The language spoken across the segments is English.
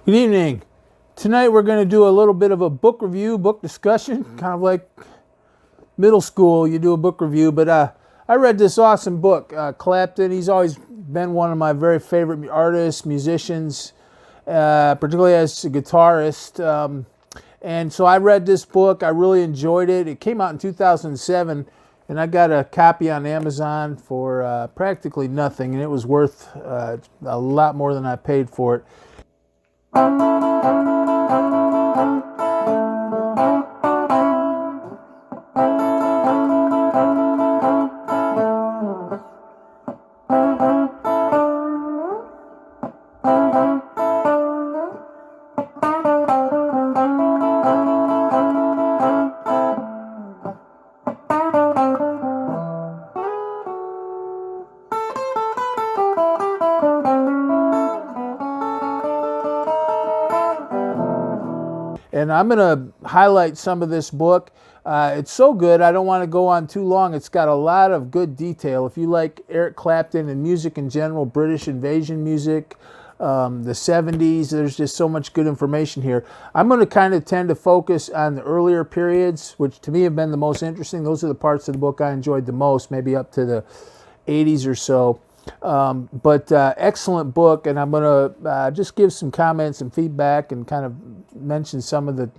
Good evening. Tonight we're going to do a little bit of a book review, book discussion, kind of like middle school, you do a book review. But I read this awesome book, Clapton. He's always been one of my very favorite artists, musicians, particularly as a guitarist. And so I read this book. I really enjoyed it. It came out in 2007, and I got a copy on Amazon for practically nothing, and it was worth a lot more than I paid for it. And I'm going to highlight some of this book. It's so good, I don't want to go on too long. It's got a lot of good detail. If you like Eric Clapton and music in general, British invasion music, the 70s, there's just so much good information here. I'm going to kind of tend to focus on the earlier periods, which to me have been the most interesting. Those are the parts of the book I enjoyed the most, maybe up to the 80s or so. But excellent book, and I'm going to just give some comments and feedback and kind of mention some of the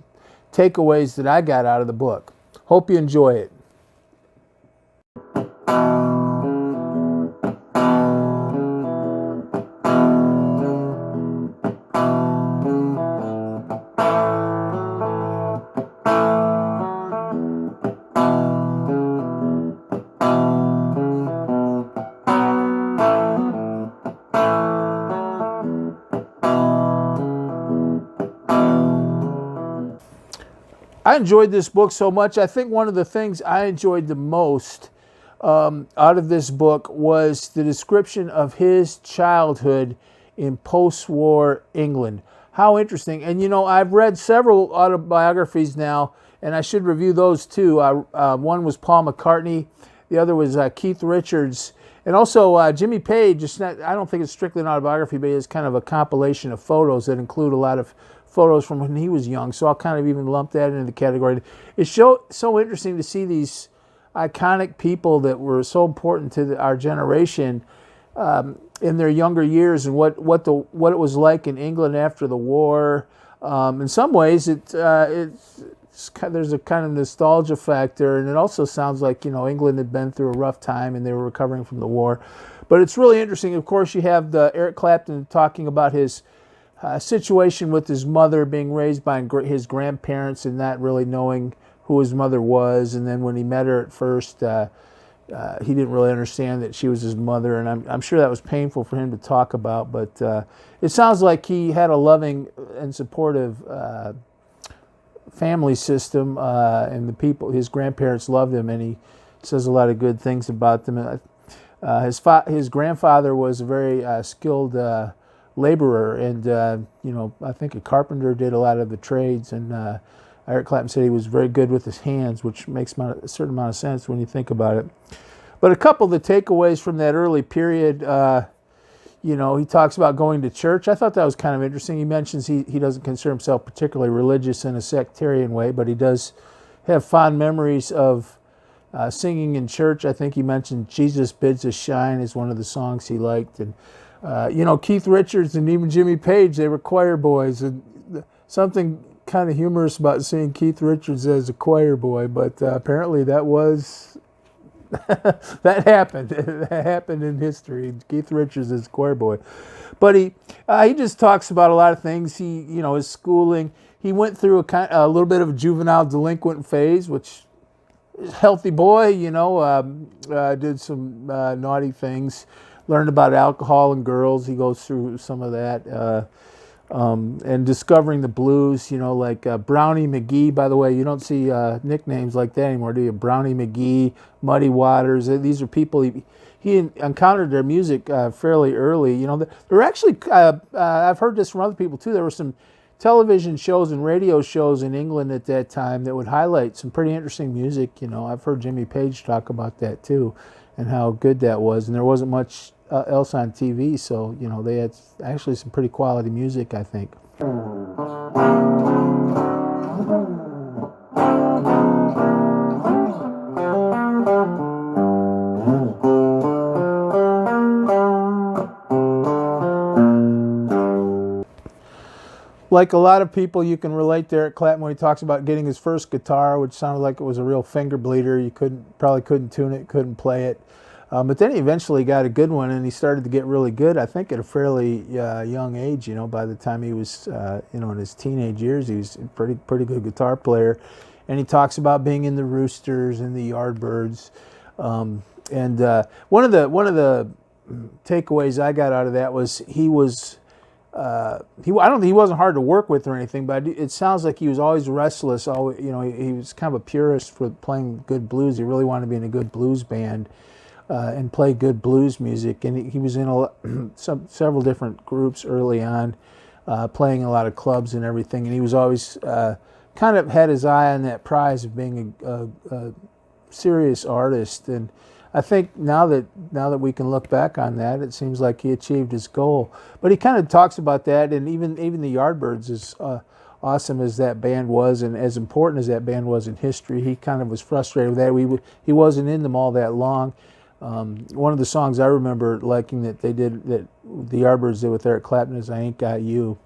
takeaways that I got out of the book. Hope you enjoy it. I enjoyed this book so much. I think one of the things I enjoyed the most out of this book was the description of his childhood in post-war England. How interesting. And you know, I've read several autobiographies now, and I should review those too. One was Paul McCartney. The other was Keith Richards. And also Jimmy Page. I don't think it's strictly an autobiography, but it's kind of a compilation of photos that include a lot of photos from when he was young, so I'll kind of even lump that into the category. It's so interesting to see these iconic people that were so important to our generation in their younger years, and what it was like in England after the war. In some ways, there's a kind of nostalgia factor, and it also sounds like, you know, England had been through a rough time and they were recovering from the war. But it's really interesting. Of course, you have Eric Clapton talking about his situation with his mother, being raised by his grandparents and not really knowing who his mother was. And then when he met her at first, he didn't really understand that she was his mother. And I'm sure that was painful for him to talk about. But it sounds like he had a loving and supportive family system, and the people, his grandparents loved him, and he says a lot of good things about them. His grandfather was a very skilled laborer, and you know, I think a carpenter, did a lot of the trades, and Eric Clapton said he was very good with his hands, which makes a certain amount of sense when you think about it. But a couple of the takeaways from that early period, you know, he talks about going to church. I thought that was kind of interesting. He mentions he doesn't consider himself particularly religious in a sectarian way, but he does have fond memories of singing in church. I think he mentioned "Jesus Bids Us Shine" is one of the songs he liked. And you know, Keith Richards and even Jimmy Page, they were choir boys, and something kind of humorous about seeing Keith Richards as a choir boy, but apparently that was that happened. It happened in history. Keith Richards is a choir boy, but he just talks about a lot of things. You know, his schooling. He went through a little bit of a juvenile delinquent phase, which is a healthy boy. You know, did some naughty things. Learned about alcohol and girls. He goes through some of that. And discovering the blues, you know, like Brownie McGee. By the way, you don't see nicknames like that anymore, do you? Brownie McGee, Muddy Waters. These are people he encountered their music fairly early. You know, there were actually, I've heard this from other people too, there were some television shows and radio shows in England at that time that would highlight some pretty interesting music. You know, I've heard Jimmy Page talk about that too. and how good that was. And there wasn't much else on TV, so they had actually some pretty quality music, I think. Like a lot of people, you can relate to Eric Clapton when he talks about getting his first guitar, which sounded like it was a real finger bleeder. You probably couldn't tune it, couldn't play it. But then he eventually got a good one, and he started to get really good, I think, at a fairly young age. By the time he was, in his teenage years, he was a pretty good guitar player. And he talks about being in the Roosters and the Yardbirds. And one of the takeaways I got out of that was he wasn't hard to work with or anything, but it sounds like he was always restless. Always, he was kind of a purist for playing good blues. He really wanted to be in a good blues band and play good blues music. And he was in several different groups early on, playing a lot of clubs and everything. And he was always kind of had his eye on that prize of being a serious artist. And I think now that we can look back on that, it seems like he achieved his goal. But he kind of talks about that, and even the Yardbirds, as awesome as that band was and as important as that band was in history, he kind of was frustrated with that. He wasn't in them all that long. One of the songs I remember liking that the Yardbirds did with Eric Clapton is "I Ain't Got You."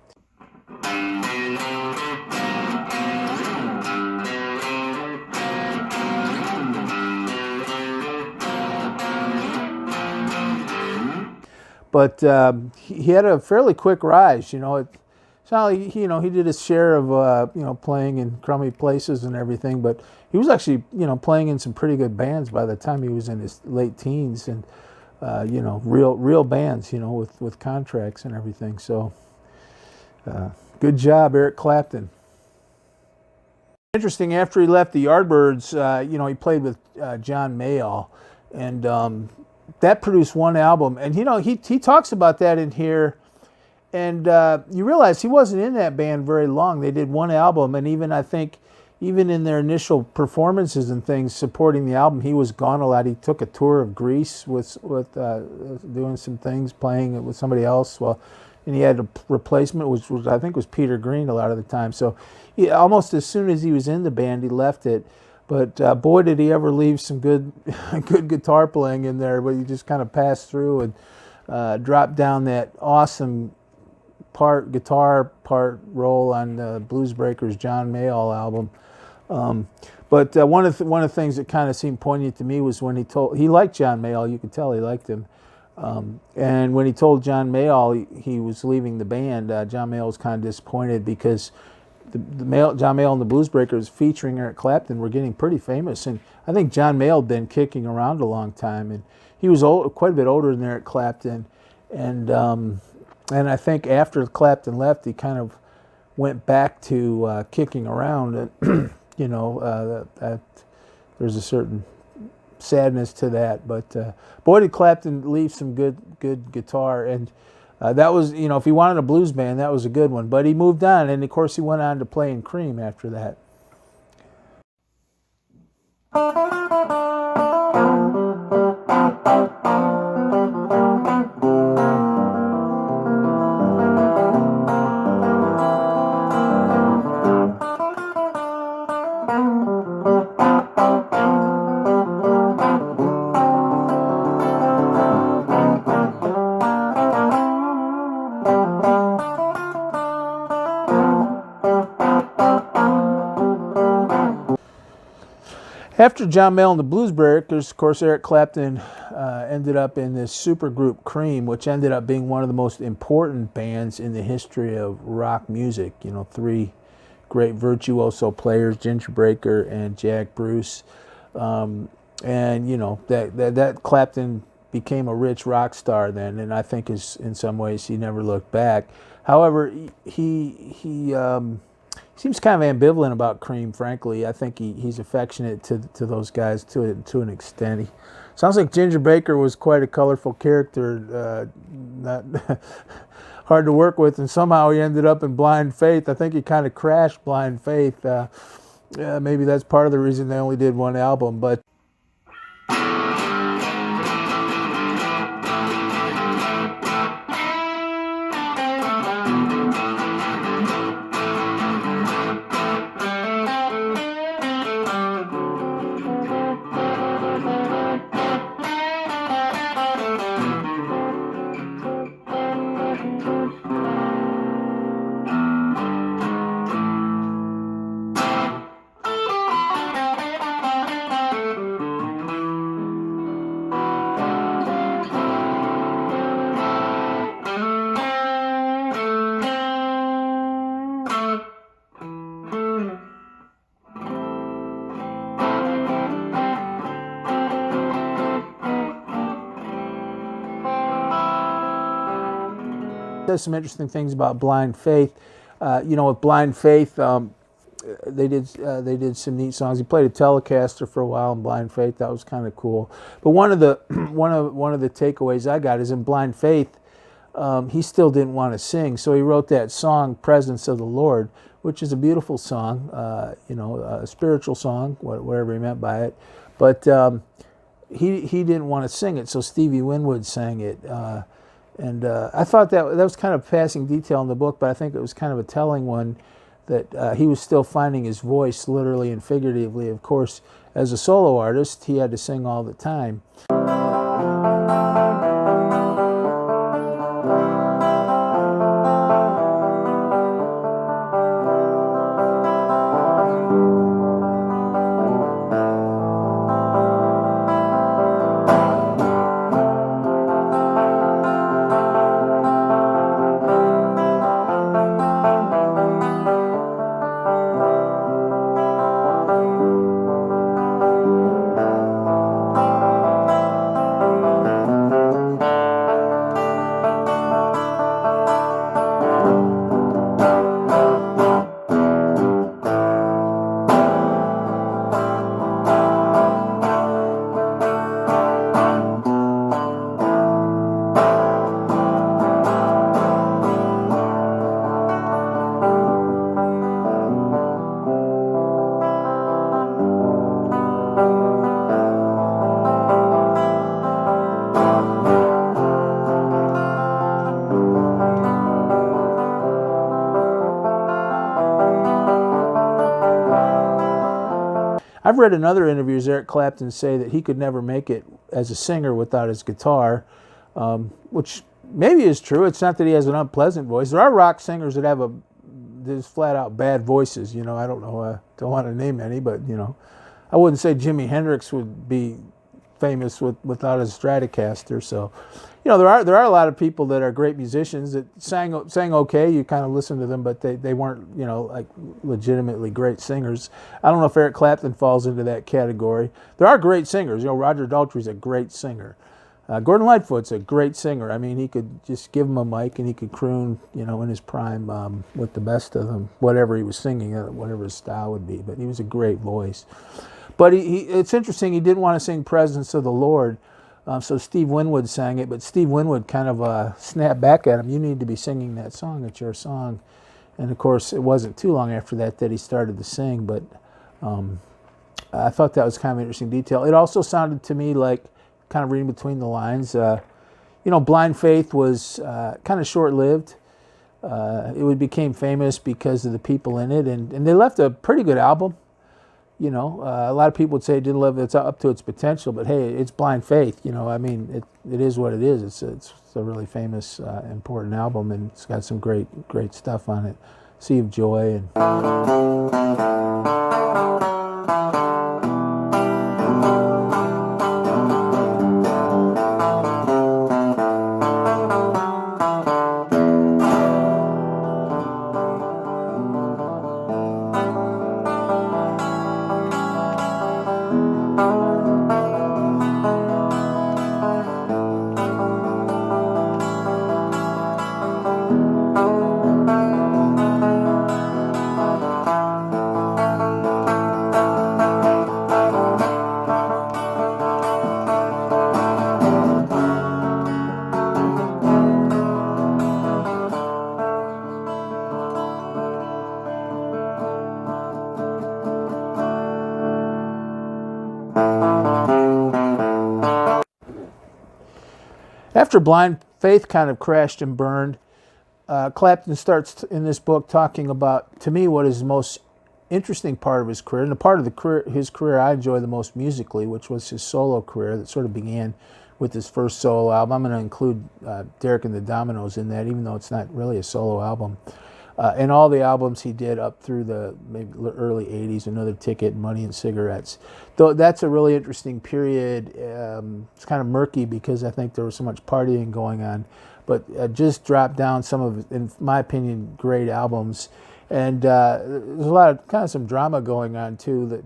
But he had a fairly quick rise. It sounded like he did his share of playing in crummy places and everything. But he was actually playing in some pretty good bands by the time he was in his late teens, and real bands with contracts and everything. So good job, Eric Clapton. Interesting. After he left the Yardbirds, he played with John Mayall, and that produced one album, and he talks about that in here, and you realize he wasn't in that band very long. They did one album, and even in their initial performances and things supporting the album, he was gone a lot. He took a tour of Greece with doing some things, playing it with somebody else. And he had a replacement, which I think was Peter Green a lot of the time. So almost as soon as he was in the band, he left it. But boy, did he ever leave some good guitar playing in there. But he just kind of passed through and dropped down that awesome guitar part role on Blues Breakers' John Mayall album. But one of the things that kind of seemed poignant to me was when he liked John Mayall. You could tell he liked him. And when he told John Mayall he was leaving the band, John Mayall was kind of disappointed because John Mayall and the Blues Breakers featuring Eric Clapton were getting pretty famous, and I think John Mayall had been kicking around a long time, and he was quite a bit older than Eric Clapton, and I think after Clapton left, he kind of went back to kicking around, and there's a certain sadness to that, but boy, did Clapton leave some good guitar, and that was, if he wanted a blues band, that was a good one. But he moved on, and of course he went on to play in Cream after that. After John Mayall and the Blues Breakers, of course, Eric Clapton ended up in this supergroup Cream, which ended up being one of the most important bands in the history of rock music. Three great virtuoso players, Ginger Baker and Jack Bruce. And that Clapton became a rich rock star then, and I think in some ways he never looked back. However, he seems kind of ambivalent about Cream, frankly. I think he's affectionate to those guys to an extent. Sounds like Ginger Baker was quite a colorful character, not hard to work with, and somehow he ended up in Blind Faith. I think he kind of crashed Blind Faith. Maybe that's part of the reason they only did one album, but says some interesting things about Blind Faith. With Blind Faith, they did some neat songs. He played a Telecaster for a while in Blind Faith. That was kind of cool. But one of the takeaways I got is in Blind Faith, he still didn't want to sing, so he wrote that song "Presence of the Lord," which is a beautiful song. A spiritual song, whatever he meant by it. But he didn't want to sing it, so Stevie Winwood sang it. I thought that was kind of passing detail in the book, but I think it was kind of a telling one, that he was still finding his voice, literally and figuratively. Of course, as a solo artist, he had to sing all the time. I've read in other interviews Eric Clapton say that he could never make it as a singer without his guitar, which maybe is true. It's not that he has an unpleasant voice. There are rock singers that have just flat out bad voices. I don't know. I don't want to name any, but I wouldn't say Jimi Hendrix would be famous without his Stratocaster. So, there are a lot of people that are great musicians that sang okay. You kind of listen to them, but they weren't like legitimately great singers. I don't know if Eric Clapton falls into that category. There are great singers. Roger Daltrey's a great singer. Gordon Lightfoot's a great singer. I mean, he could just give him a mic and he could croon, in his prime with the best of them, whatever he was singing, whatever his style would be. But he was a great voice. But it's interesting, he didn't want to sing Presence of the Lord, so Steve Winwood sang it, but Steve Winwood kind of snapped back at him, you need to be singing that song, it's your song. And of course, it wasn't too long after that he started to sing, but I thought that was kind of an interesting detail. It also sounded to me like, kind of reading between the lines, Blind Faith was kind of short-lived. It became famous because of the people in it, and they left a pretty good album. A lot of people would say it didn't live up to its potential, but hey, it's Blind Faith. It is what it is. It's a really famous, important album, and it's got some great stuff on it. Sea of Joy and. After Blind Faith kind of crashed and burned, Clapton starts in this book talking about, to me, what is the most interesting part of his career, and the part of his career I enjoy the most musically, which was his solo career that sort of began with his first solo album. I'm going to include Derek and the Dominoes in that, even though it's not really a solo album. And all the albums he did up through the maybe early 80s, Another Ticket, Money and Cigarettes. Though that's a really interesting period. It's kind of murky because I think there was so much partying going on. But just dropped down some of, in my opinion, great albums. And there's a lot of kind of some drama going on too that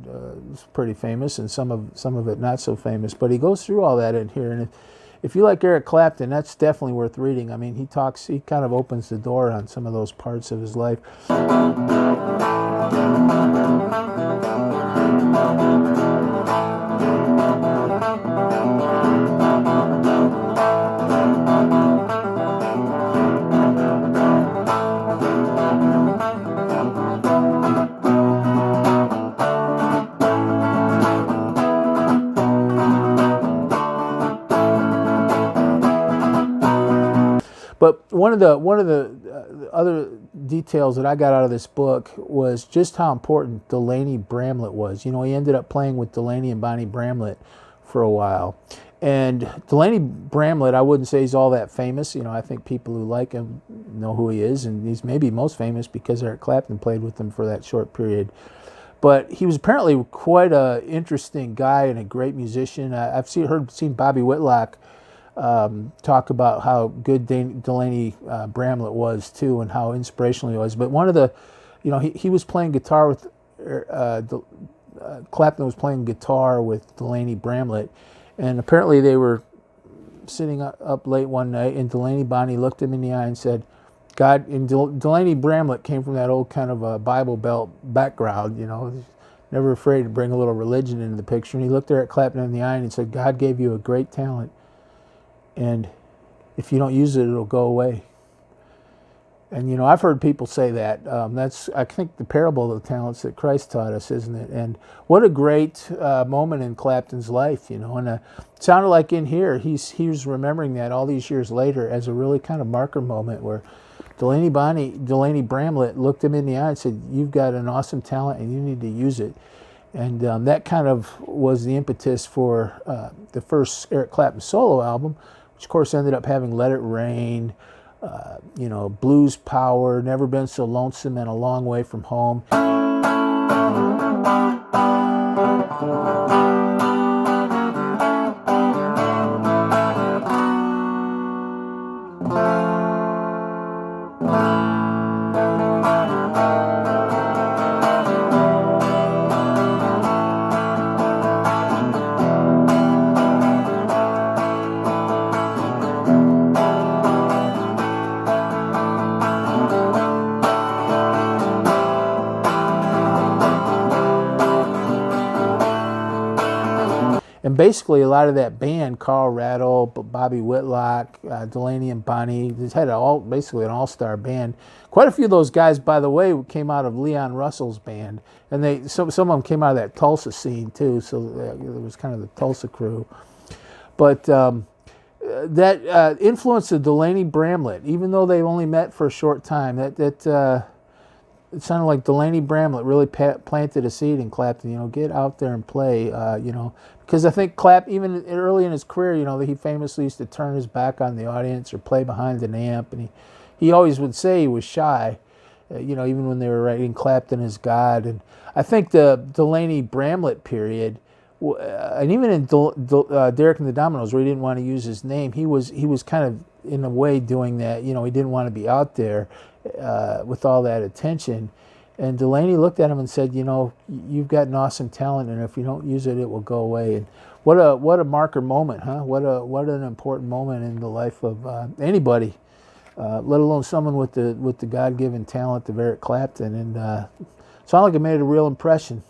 is pretty famous, and some of it not so famous. But he goes through all that in here, and if you like Eric Clapton, that's definitely worth reading. I mean, he kind of opens the door on some of those parts of his life. But one of the other details that I got out of this book was just how important Delaney Bramlett was. You know, he ended up playing with Delaney and Bonnie Bramlett for a while. And Delaney Bramlett, I wouldn't say he's all that famous. You know, I think people who like him know who he is, and he's maybe most famous because Eric Clapton played with him for that short period. But he was apparently quite an interesting guy and a great musician. I've seen Bobby Whitlock talk about how good Delaney Bramlett was too, and how inspirational he was. But one of the, you know, he was playing guitar with Clapton was playing guitar with Delaney Bramlett, and apparently they were sitting up late one night, and Bonnie looked him in the eye and said, "God." And Delaney Bramlett came from that old kind of a Bible Belt background, you know, never afraid to bring a little religion into the picture. And he looked Eric Clapton in the eye and he said, "God gave you a great talent, and if you don't use it, it'll go away." And, you know, I've heard people say that. That's, I think, the parable of the talents that Christ taught us, isn't it? And what a great moment in Clapton's life, you know. And it sounded like in here, he was remembering that all these years later as a really kind of marker moment where Delaney Bramlett looked him in the eye and said, "You've got an awesome talent and you need to use it." And that kind of was the impetus for the first Eric Clapton solo album, which of course ended up having Let It Rain, you know, Blues Power, Never Been So Lonesome, and A Long Way From Home. And basically, a lot of that band, Carl Rattle, Bobby Whitlock, Delaney and Bonnie, they had basically an all-star band. Quite a few of those guys, by the way, came out of Leon Russell's band, and some of them came out of that Tulsa scene too. So there was kind of the Tulsa crew. But that influence of Delaney Bramlett, even though they only met for a short time, it sounded like Delaney Bramlett really planted a seed in Clapton. You know, get out there and play. You know, because I think even early in his career, you know, he famously used to turn his back on the audience or play behind an amp, and he always would say he was shy. You know, even when they were writing Clapton as God. And I think the Delaney Bramlett period, and even in Derek and the Dominoes, where he didn't want to use his name, he was kind of in a way doing that. You know, he didn't want to be out there with all that attention. And Delaney looked at him and said, "You know, you've got an awesome talent, and if you don't use it, it will go away." And what a marker moment, huh? What an important moment in the life of anybody, let alone someone with the God-given talent of Eric Clapton. And sounded like it made a real impression.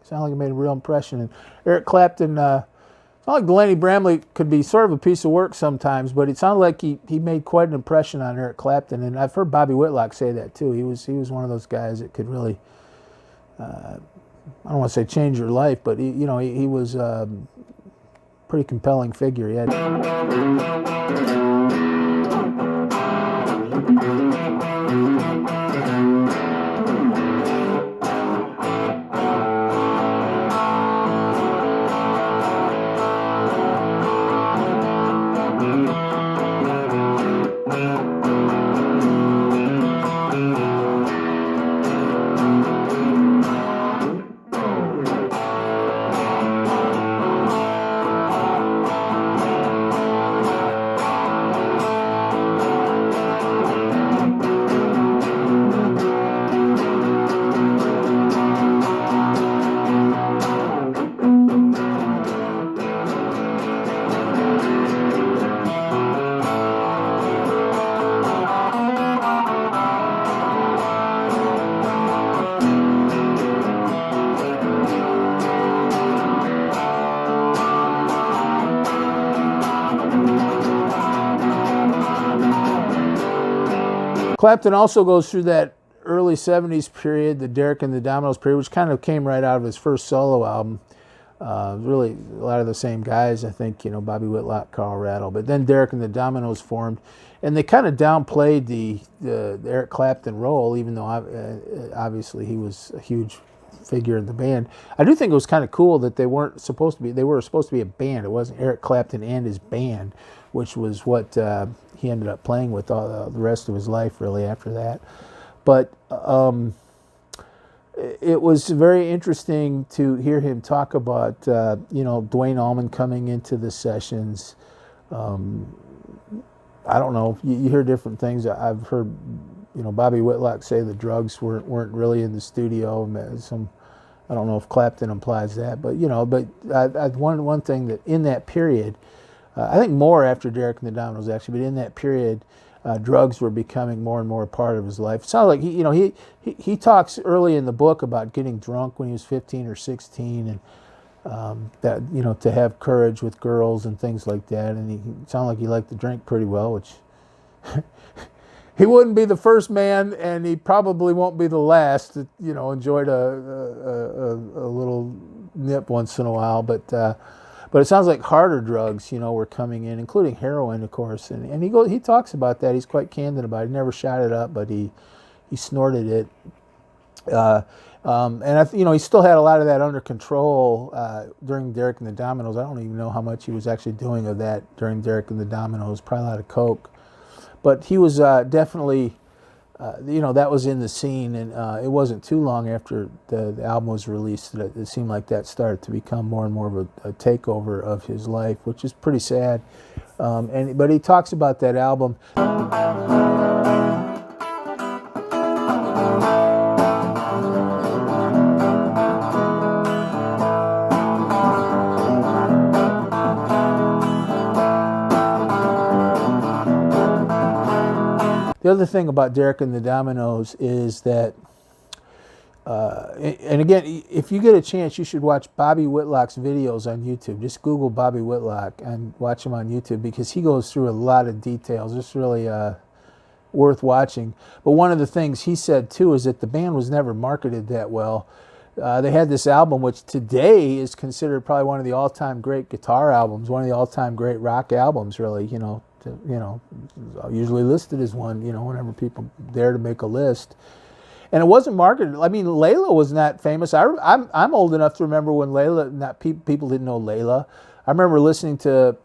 And Eric Clapton, it's not like Delaney Bramlett could be sort of a piece of work sometimes, but it sounded like he made quite an impression on Eric Clapton. And I've heard Bobby Whitlock say that too. He was one of those guys that could really, I don't want to say change your life, but he was a pretty compelling figure. He had Clapton also goes through that early 70s period, the Derek and the Dominoes period, which kind of came right out of his first solo album. Really a lot of the same guys, I think, Bobby Whitlock, Carl Rattle. But then Derek and the Dominoes formed, and they kind of downplayed the Eric Clapton role, even though obviously he was a huge figure in the band. I do think it was kind of cool that they were supposed to be a band. It wasn't Eric Clapton and his band, which was what he ended up playing with all the rest of his life, really, after that. But it was very interesting to hear him talk about, Duane Allman coming into the sessions. I don't know. You hear different things. I've heard, Bobby Whitlock say the drugs weren't really in the studio. I don't know if Clapton implies that, but one thing that in that period, I think more after Derek and the Dominoes actually, but in that period, drugs were becoming more and more a part of his life. It sounds like he talks early in the book about getting drunk when he was 15 or 16, and that to have courage with girls and things like that. And he sounded like he liked to drink pretty well, which he wouldn't be the first man, and he probably won't be the last that enjoyed a little nip once in a while, but it sounds like harder drugs, were coming in, including heroin, of course. And he talks about that. He's quite candid about it. He never shot it up, but he snorted it. And he still had a lot of that under control during Derek and the Dominoes. I don't even know how much he was actually doing of that during Derek and the Dominoes. Probably a lot of coke. But he was definitely, that was in the scene, and it wasn't too long after the album was released that it seemed like that started to become more and more of a takeover of his life, which is pretty sad. But he talks about that album. The other thing about Derek and the Dominoes is that, and again, if you get a chance, you should watch Bobby Whitlock's videos on YouTube. Just Google Bobby Whitlock and watch him on YouTube, because he goes through a lot of details. It's really worth watching. But one of the things he said, too, is that the band was never marketed that well. They had this album, which today is considered probably one of the all-time great guitar albums, one of the all-time great rock albums, really, usually listed as one, whenever people dare to make a list. And it wasn't marketed. I mean, Layla was not famous. I'm old enough to remember when Layla, people didn't know Layla. I remember listening to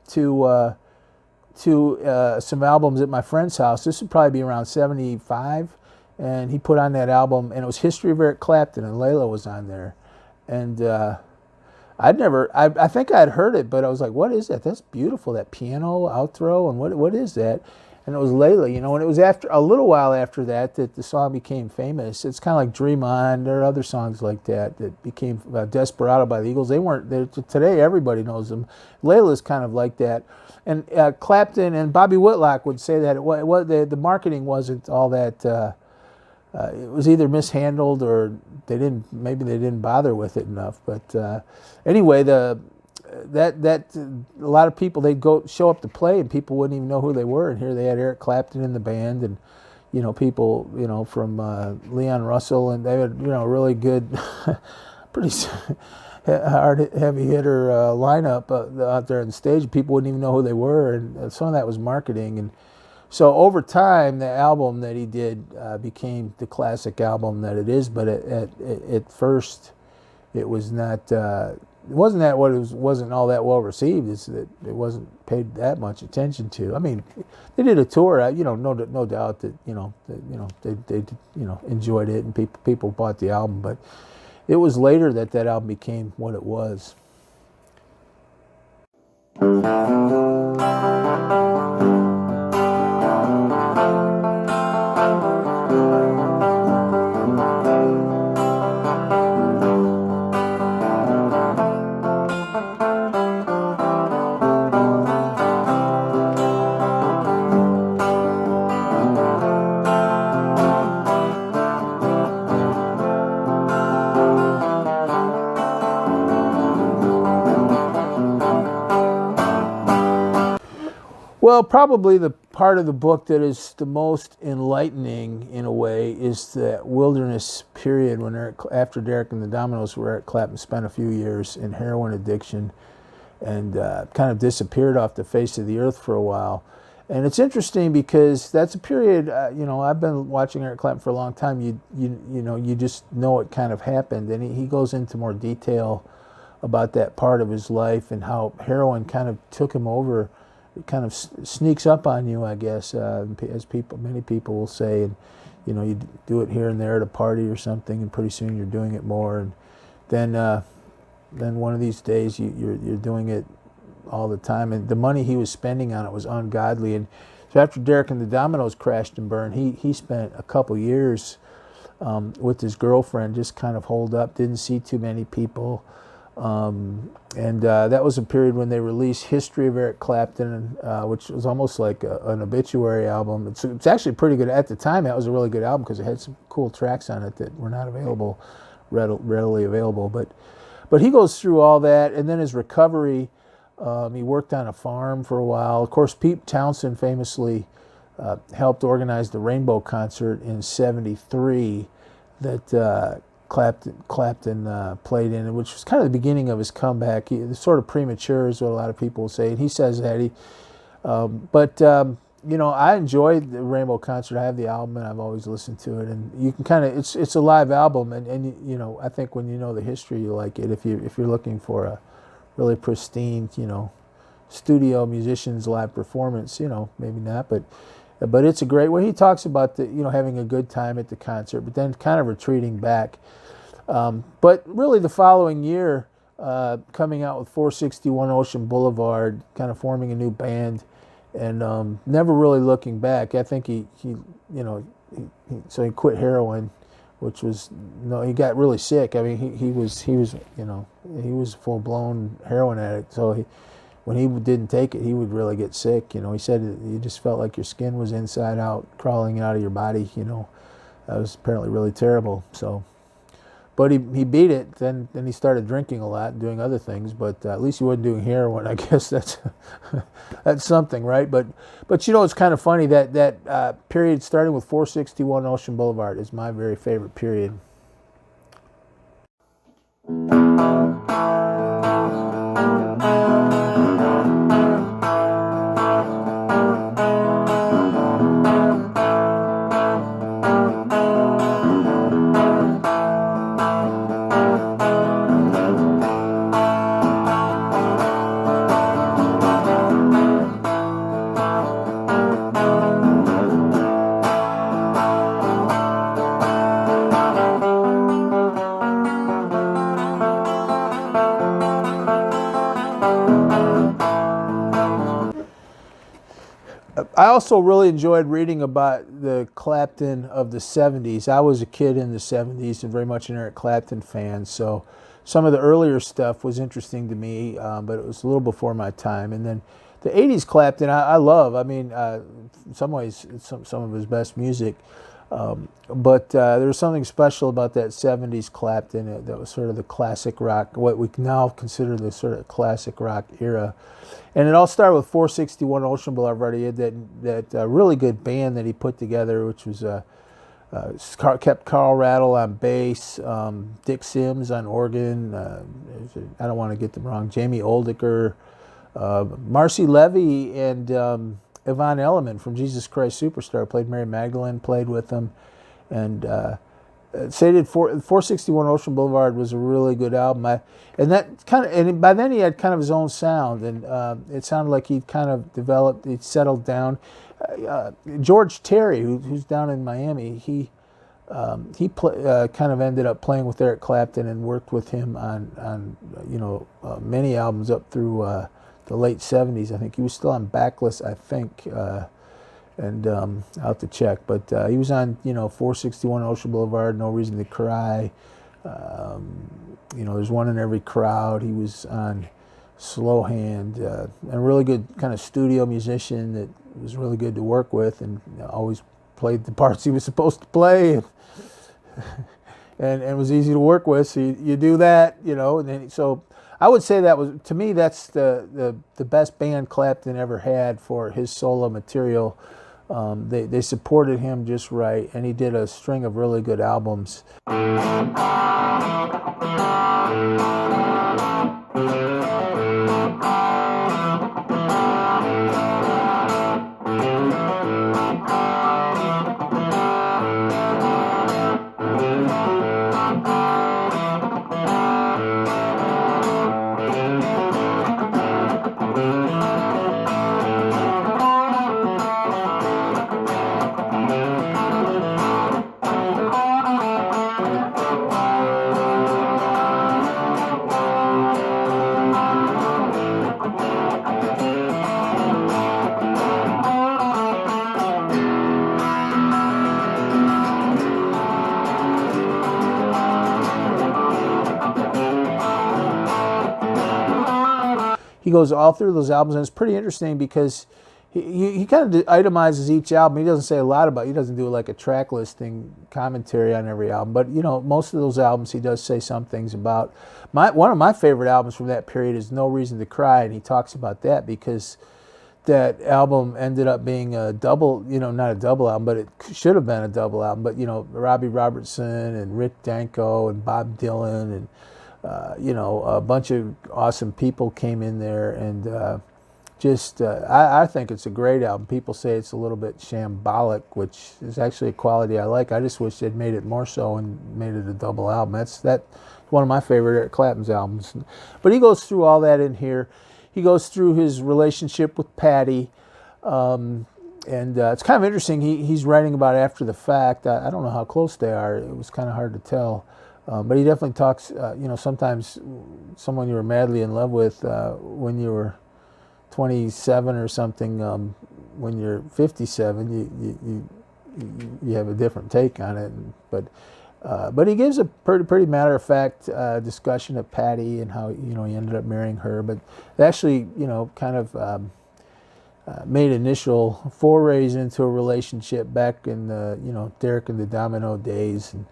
some albums at my friend's house. This would probably be around 75, and he put on that album, and it was History of Eric Clapton, and Layla was on there. And I think I'd heard it, but I was like, what is that? That's beautiful, that piano outro, and what is that? And it was Layla, and it was after a little while after that the song became famous. It's kind of like Dream On. There are other songs like that became Desperado by the Eagles. Today everybody knows them. Layla's kind of like that. And Clapton and Bobby Whitlock would say that the marketing wasn't all that. It was either mishandled or maybe they didn't bother with it enough. But anyway, a lot of people, they'd show up to play and people wouldn't even know who they were. And here they had Eric Clapton in the band, and people from Leon Russell, and they had really good, pretty hard heavy hitter lineup out there on the stage. People wouldn't even know who they were, and some of that was marketing. And so over time, the album that he did became the classic album that it is. But at first, it was not. It wasn't all that well received. It's that it wasn't paid that much attention to. I mean, they did a tour. No doubt that they enjoyed it, and people bought the album. But it was later that album became what it was. Well, probably the part of the book that is the most enlightening in a way is that wilderness period when after Derek and the Dominoes, where Eric Clapton spent a few years in heroin addiction and kind of disappeared off the face of the earth for a while. And it's interesting because that's a period, I've been watching Eric Clapton for a long time. You just know it kind of happened, and he goes into more detail about that part of his life and how heroin kind of took him over. It kind of sneaks up on you, I guess, as many people will say, and you do it here and there at a party or something, and pretty soon you're doing it more, and then one of these days you're doing it all the time, and the money he was spending on it was ungodly. And so after Derek and the Dominoes crashed and burned, he spent a couple years with his girlfriend, just kind of holed up, didn't see too many people. And that was a period when they released History of Eric Clapton, which was almost like an obituary album. It's actually pretty good. At the time, that was a really good album because it had some cool tracks on it that were not readily available. But he goes through all that, and then his recovery, he worked on a farm for a while. Of course, Pete Townsend famously helped organize the Rainbow Concert in '73 that Clapton played in, which was kind of the beginning of his comeback. He was sort of premature, is what a lot of people say, and he says that. I enjoyed the Rainbow Concert. I have the album, and I've always listened to it. And you can kind of, it's a live album, and I think when you know the history, you like it. If you're looking for a really pristine, studio musician's live performance, maybe not, but it's a great way. He talks about having a good time at the concert, but then kind of retreating back. But really, the following year, coming out with 461 Ocean Boulevard, kind of forming a new band, and never really looking back. I think he quit heroin, which was he got really sick. I mean, he was a full blown heroin addict. So when he didn't take it, he would really get sick. He said you just felt like your skin was inside out, crawling out of your body. That was apparently really terrible. So. But he beat it. Then he started drinking a lot and doing other things. But at least he wasn't doing heroin. I guess that's something, right? But it's kind of funny that period starting with 461 Ocean Boulevard is my very favorite period. I also really enjoyed reading about the Clapton of the 70s. I was a kid in the 70s and very much an Eric Clapton fan, so some of the earlier stuff was interesting to me, but it was a little before my time. And then the 80s Clapton I love. I mean, in some ways, it's some of his best music. But there was something special about that 70s Clapton that was sort of the classic rock, what we now consider the sort of classic rock era. And it all started with 461 Ocean Boulevard. He had that really good band that he put together, which was kept Carl Rattle on bass, Dick Sims on organ, I don't want to get them wrong, Jamie Oldicker, Marcy Levy, and Yvonne Elliman from Jesus Christ Superstar played. Mary Magdalene played with them, and they did 461 Ocean Boulevard was a really good album. And by then he had kind of his own sound, and it sounded like he'd kind of developed, he'd settled down. George Terry, who's down in Miami, he kind of ended up playing with Eric Clapton and worked with him on many albums up through the late 70s. I think he was still on Backless, I think, and I'll have to check. But he was on 461 Ocean Boulevard, No Reason to Cry. There's One in Every Crowd. He was on Slow Hand, and a really good kind of studio musician that was really good to work with, and always played the parts he was supposed to play, and was easy to work with. So you do that, and then, so I would say that was, to me, that's the best band Clapton ever had for his solo material. They supported him just right, and he did a string of really good albums. He goes all through those albums, and it's pretty interesting because he kind of itemizes each album. He doesn't say a lot about it. He doesn't do like a track listing commentary on every album, but you know, most of those albums he does say some things about. One of my favorite albums from that period is No Reason to Cry, and he talks about that because that album ended up being a double, you know, not a double album, but it should have been a double album. But you know, Robbie Robertson and Rick Danko and Bob Dylan and you know, a bunch of awesome people came in there, and I think it's a great album. People say it's a little bit shambolic, which is actually a quality I like. I just wish they'd made it more so and made it a double album. That's one of my favorite Eric Clapton's albums. But he goes through all that in here. He goes through his relationship with Patty, and it's kind of interesting. He's writing about after the fact. I don't know how close they are. It was kind of hard to tell. But he definitely talks, you know, sometimes someone you were madly in love with when you were 27 or something, when you're 57, you have a different take on it. But he gives a pretty matter-of-fact discussion of Patty and how, you know, he ended up marrying her. But they actually, you know, kind of made initial forays into a relationship back in the, you know, Derek and the Domino days, and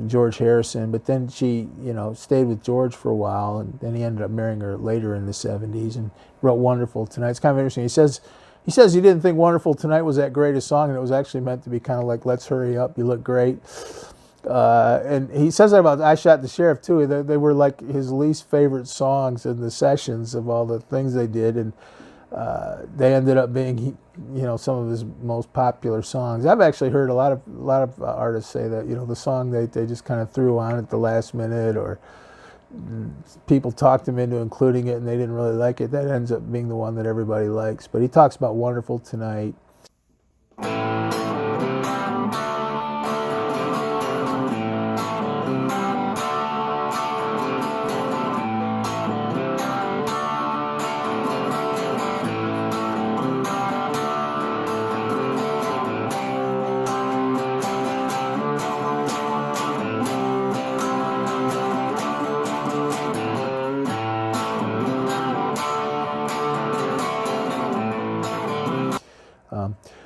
George Harrison, but then she, you know, stayed with George for a while, and then he ended up marrying her later in the 70s and wrote Wonderful Tonight. It's kind of interesting. He says he didn't think Wonderful Tonight was that great a song, and it was actually meant to be kind of like, let's hurry up, you look great. And he says that about I Shot the Sheriff too. They were like his least favorite songs in the sessions of all the things they did, and they ended up being, you know, some of his most popular songs. I've actually heard a lot of artists say that, you know, the song they just kind of threw on at the last minute, or people talked them into including it and they didn't really like it. That ends up being the one that everybody likes. But he talks about Wonderful Tonight.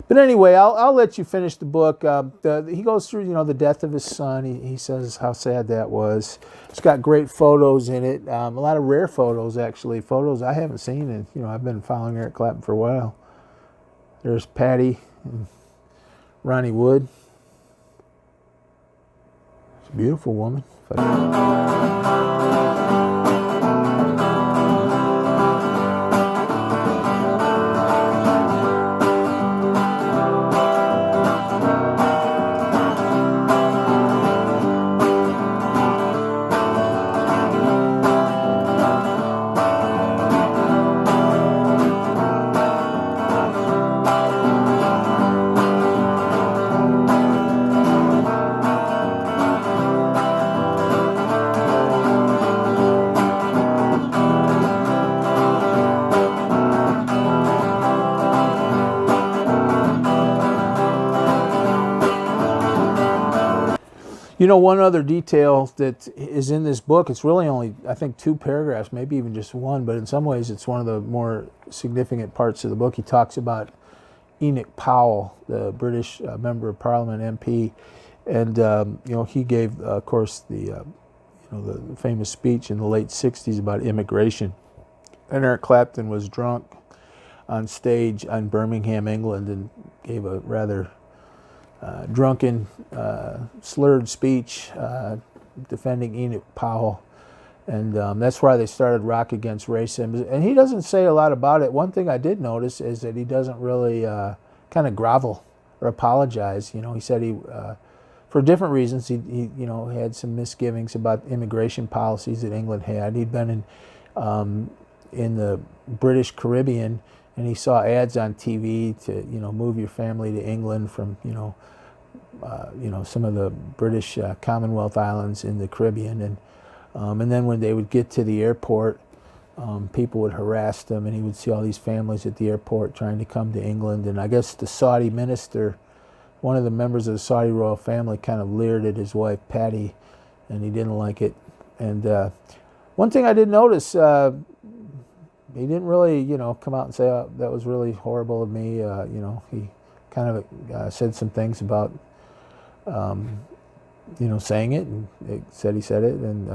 But anyway, I'll let you finish the book. He goes through, you know, the death of his son. He says how sad that was. It's got great photos in it. A lot of rare photos, actually. Photos I haven't seen. And, you know, I've been following Eric Clapton for a while. There's Patty and Ronnie Wood. She's a beautiful woman. You know, one other detail that is in this book, it's really only, I think, 2 paragraphs, maybe even just one, but in some ways it's one of the more significant parts of the book. He talks about Enoch Powell, the British member of Parliament, MP, and, you know, he gave, of course, the the famous speech in the late 60s about immigration. And Eric Clapton was drunk on stage in Birmingham, England, and gave a rather drunken, slurred speech defending Enoch Powell. And that's why they started Rock Against Racism. And he doesn't say a lot about it. One thing I did notice is that he doesn't really kind of grovel or apologize. He said he, for different reasons, he had some misgivings about immigration policies that England had. He'd been in the British Caribbean, and he saw ads on TV to move your family to England from some of the British Commonwealth islands in the Caribbean, and then when they would get to the airport, people would harass them, and he would see all these families at the airport trying to come to England. And I guess the Saudi minister, one of the members of the Saudi royal family, kind of leered at his wife Patty, and he didn't like it. And one thing I did notice, he didn't really, come out and say, oh, that was really horrible of me. He kind of said some things about, saying it, and he said it, and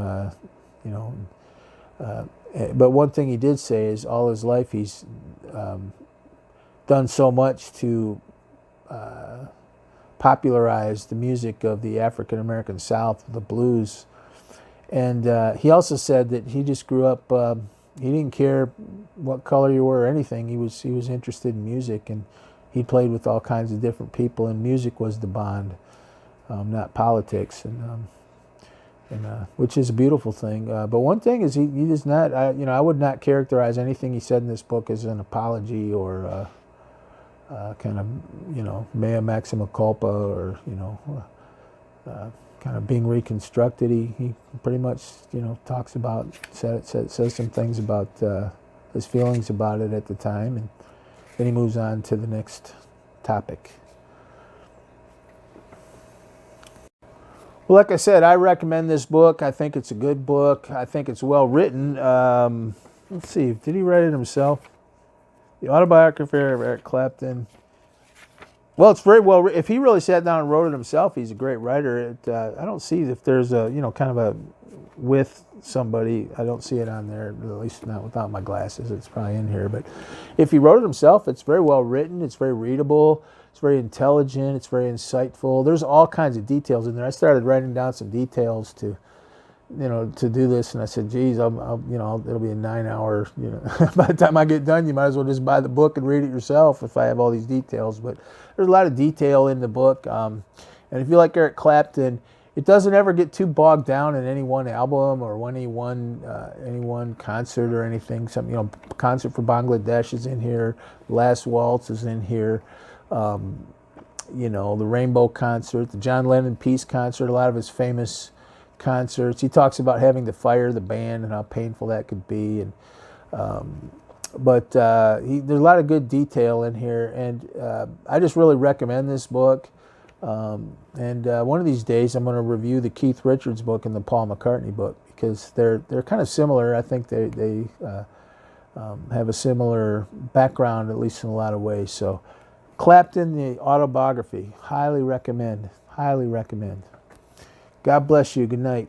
but one thing he did say is all his life he's done so much to popularize the music of the African American South, the blues. And he also said that he just grew up, he didn't care what color you were or anything. He was interested in music, and he played with all kinds of different people, and music was the bond, not politics, and which is a beautiful thing. But one thing is he does not, I would not characterize anything he said in this book as an apology or kind of, mea maxima culpa, or, kind of being reconstructed. He pretty much, talks about, says some things about his feelings about it at the time, and then he moves on to the next topic. Well, like I said, I recommend this book. I think it's a good book. I think it's well written. Let's see, did he write it himself? The Autobiography of Eric Clapton. Well, it's very well written. If he really sat down and wrote it himself, he's a great writer. I don't see if there's a, kind of a with somebody. I don't see it on there, at least not without my glasses. It's probably in here. But if he wrote it himself, it's very well written. It's very readable. It's very intelligent. It's very insightful. There's all kinds of details in there. I started writing down some details to do this, and I said, geez, it'll be a 9-hour, by the time I get done, you might as well just buy the book and read it yourself if I have all these details. But there's a lot of detail in the book, and if you like Eric Clapton, it doesn't ever get too bogged down in any one album or any one concert or anything. Some, Concert for Bangladesh is in here, Last Waltz is in here, the Rainbow Concert, the John Lennon Peace Concert, a lot of his famous concerts. He talks about having to fire the band and how painful that could be, and there's a lot of good detail in here, and I just really recommend this book. And one of these days I'm going to review the Keith Richards book and the Paul McCartney book, because they're kind of similar. I think they have a similar background, at least in a lot of ways. So Clapton, the Autobiography, highly recommend. God bless you. Good night.